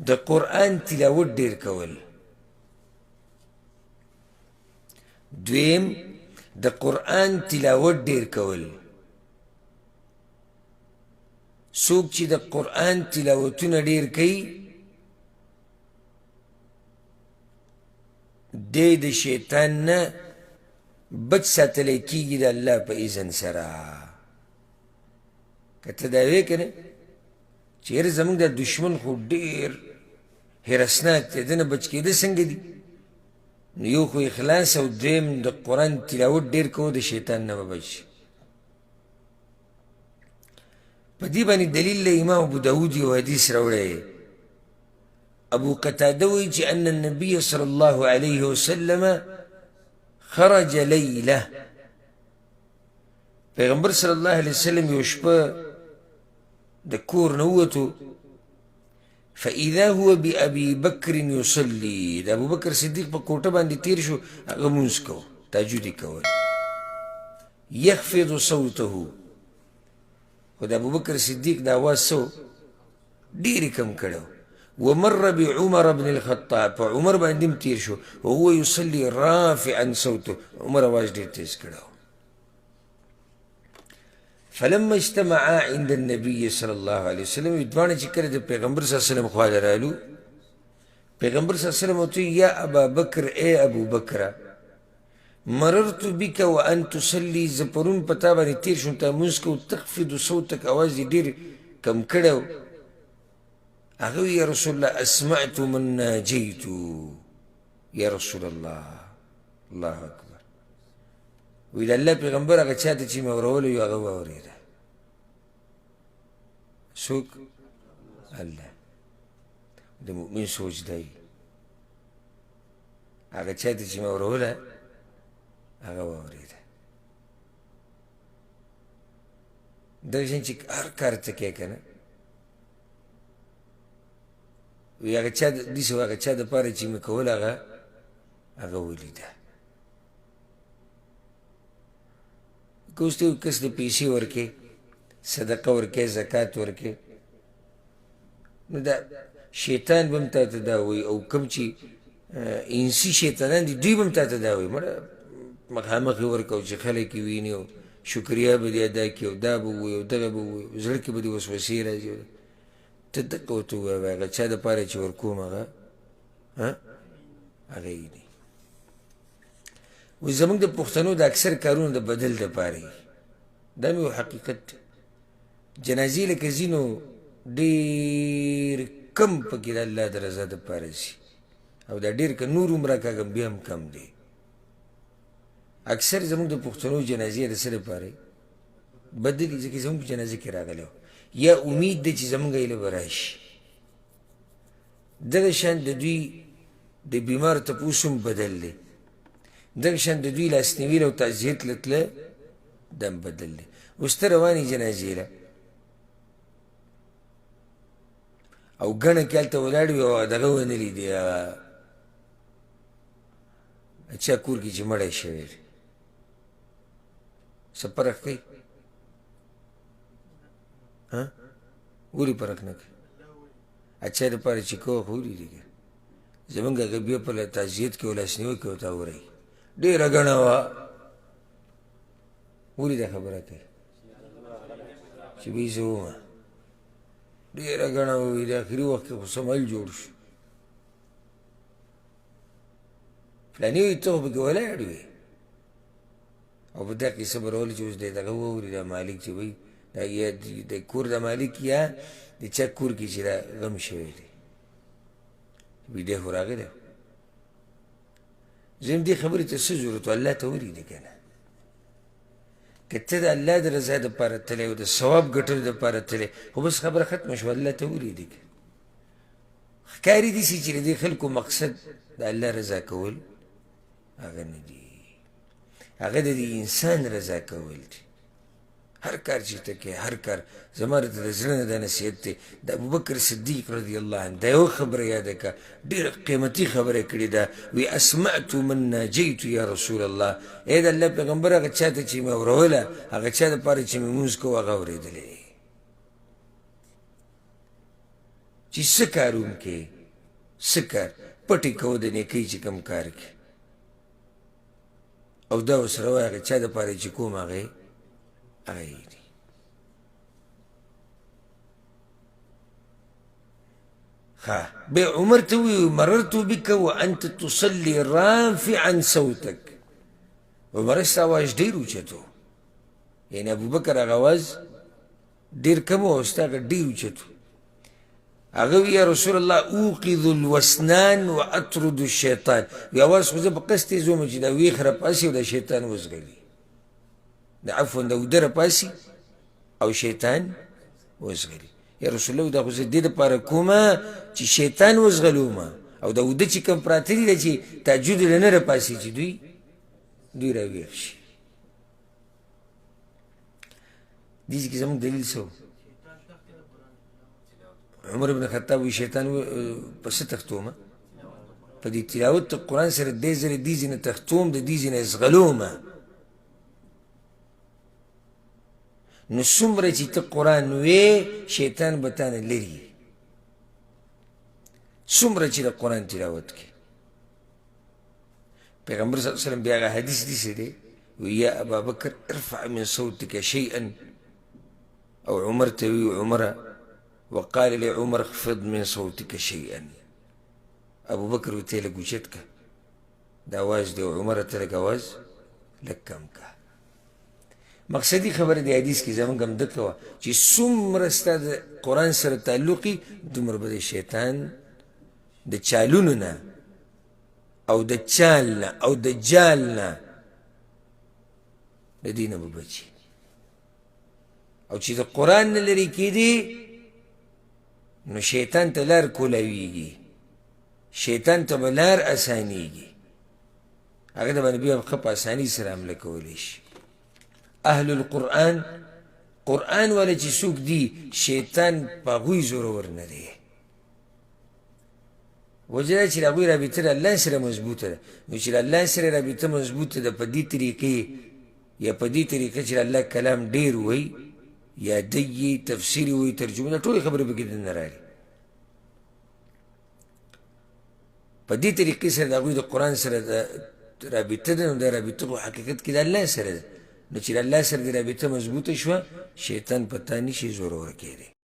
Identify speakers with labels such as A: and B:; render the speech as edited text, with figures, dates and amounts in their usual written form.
A: د قرآن تلاوت ډیر کول. دویم د قرآن تلاوت ډیر کول. څوک چې د قرآن تلاوتونه ډیر کوي دی د شیطان نه بچ ساتلی کیږي د الله په اذن سره. که ته دا وی کنه چې یاره زمونږ دا دشمن خو ډیر هرسناک دی دنه بچ کېده څنګه دي؟ نو یو خو اخلاص او دویم د قرآن تلاوت ډیر کوو د شیطان نه به بچ شي. په دې باندې دلیل له امام ابو داود یو حدیث راوړی. ابو قتاده وایي چې ان النبي صلی الله علیه وسلم خرج لیله، پیغمبر صلی الله علیه وسلم یو شپه د کور نه ووتو، فاذا هو بابي بکر یصلي، د ابوبکر صدیق په کوټه باندې تیر شو، هغه مونځ کو، تهجد یې کول. یخفض صوته، خو د ابوبکر صدیق د اواز څه ډېرې کم کړی. ومر بعمر بن الخطاب، په عمر باندې هم تیر شو، وهو یصلي رافعا صوته، عمر اواز ډېر تیز کړی. فلما اجتمعا عند النبي صلی الله علیه وسلم، دواړه چې کله د پیغمبر صلی الله علیه وسلم خواله رالو، پیغمبر صلی الله علیه وسلم ورته یا ابا بکر، ای ابو بکره، مررت بك وان تصلي، زه پرون په تا باندې تیر شوم تا لمونځ کوو، تخفض صوتک، اواز دې ډېر کم کړی و. هغه وی یا رسول الله اسمعت من ناجیت یا رسول الله. الله اکبر. وی د الله پیغمبر هغه چا ته چې مې اورولی یو هغه واورېده. څوک؟ الله. د مؤمن سوچ دی هغه چا ته چې مې اوروله هغه واورېده. دغه شان چې هر کار ته کوې که نه، وی هغه چا داسې و هغه چا دپاره چې مې کول هغه ولیده. که اوس ته یو کس د پیسې ورکې، صدقه ورکې، زکات ورکې، نو دا شیطان به هم تا ته دا وایي، او کوم چې انسي شیطانان دي دوی به هم تا ته دا وایي، مړه مخامخ یې ورکوه چې خلک یې ویني او شکریا به دې ادا کړي او دا به ووایي او دغه به ووایي، زړه کې به دې وسوسې راځي. ته دقه ورته ووایه هغه چا دپاره چې ورکوم هغه یې دي. وایي زموږ د پښتنو د اکثر کارونه د بدل دپاره وي. دا مې یو حقیقت دی. جنازې لکه ځینو ډېر کم پکې د الله د رضا دپاره ځي، او دا ډېر که نور هم راکاږم بیا هم کم دی. اکثر زموږ د پښتنو جنازې د څه دپاره بدلې، ځکه زموږ په جنازه کې راغلی و، یا امید دی چې زموږ ایله به راشي. دغه شان د دوی د بیمار تپوس هم بدل دی. دغه شان د دوی لاسنیوي او تعزیت له تله دا هم بدل دی. اوس ته روانې جنازې له او ګڼه کې هلته ولاړ وي او دغه ونه لیدې چا کور کې چې مړی شوی دی، څه فرق کوي؟ ولې فرق نه کوي؟ اچھا دپاره چې کوه خو ولیدې که زمونږ هغه بیا په تعزیت کې او لاسنیوي کې ورته ووایي ډېره ګڼه وه. ولې دا خبره کوي چې بهیې زه ومه ډېره ګڼه ووایي، د اخري وخت کې خو سمل جوړ شو. فلاني وایي ته خو پکې ولاړ وې، او په دا قصه به راولي چې اوس دی دغه واوري دا مالک چې وایي یا د کور د مالک یا د چا کور کې چې دا غم شوی دی. ویډیو خو راغلی و. زه هم دې خبرې ته څه ضرورت و؟ الله ته ولیدې که نه. که ته د الله د رضا دپاره تلی او د ثواب ګټلو دپاره تلی، خو بس خبره ختمه شوه، الله ته ولیدې که. ښکاري داسې چې د دې خلکو مقصد د الله رضا کول هغه نه دي، هغه د دې انسان رضا کول دي. هر کار چې ته کوې، هر کار زما راته د زړه نه دا نصیحت دی. د ابوبکر صدیق رضی الله عنه دا یوه خبره یاده کړه، ډېره قیمتي خبره یې کړې ده. وی اسمعت من ناجیت یا رسول الله، ای د الله پیغمبر هغه چا ته چې مې اوروله، هغه چا دپاره چې مې لمونځ کوو هغه اورېدلی. چې چې څه کارون کې څه کار پټې کوو د نیکۍ چې کوم کار کې او دا ورسره وایي هغه چا دپاره چې کوم هغه یې دي. بیا عمر ته ووایي مررت بک وانت تصلي رافعا صوتک. عمر ستا اواز ډېر اوچت و، یعنې ابوبکر هغه اواز ډېر کم و او ستا هغه ډېر اوچت و. هغه وی یا رسول الله اوقظ الوسنان واطرد الشیطان. وی اواز خو زه په قصد یې ځوم چې دا ویښ راپاسي او دا شیطان وزغلي، د عفوا د اوده راپاسي او شیطان وزغلي. یا رسول الله دا خو زه دې دپاره کومه چې شیطان وزغلومه او د اوده چې کوم پراته دي دا چې تهجد له نه راپاسي چې دوی راویښ شي. دې کې زموږ دلیل څه و؟ عمر بن خطاب وی شیطان په څه تختومه؟ په دې تلاوت د قرآن سره دې ځلې دې ځینې تختوم د دې ځینې زغلومه. نو څومره چې ته قرآن وې شیطان به تا نه لرې، څومره چې د قرآن تلاوت کې. پیغمبر صلی الله علیه وسلم بیا هغه حدیث داسې دی وی یا ابا بکر ارفع من صوتك شیئا، او عمر ته وی عمره وقال لعمر اخفض من صوتك شيئا. ابو بکر ورته لږ اوچت که دا اواز دی او عمر ته لږ اواز لږ کم که. مقصدي خبره د حدیث کې زموږ هم دقه وه چې څومره ستا د قرآن سره تعلق وي دومره به د شیطان د چالونو نه او د چال نه او د جال نه د دې نه به بچي. او چې د قرآن نه لرې کېدې نو شیطان ته لار کولاویږي، شیطان ته به لار اسانیږي، هغه د باندې بیا ښه په اساني سره حمله کولی شي. اهل القرآن قرآن والا چې څوک دي شیطان په هغوی زورور نه دی. وجه دا چې د هغوی رابطه د الله سره مضبوطه ده. نو چې د الله سره رابطه مضبوطه ده په دې طریقې یا په دې طریقه چې د الله کلام ډېر وایي یا دی تفسیری وی ترجمه دا ټولې خبرې پکې دننه راغلي. په دې طریقې سره د هغوی د قرآن سره رابطه ده. نو دا رابطه په حقیقت کې د الله سره ده. نو چې د الله سره د رابطه مضبوطه شوه شیطان په تا نشي زورور کېدی.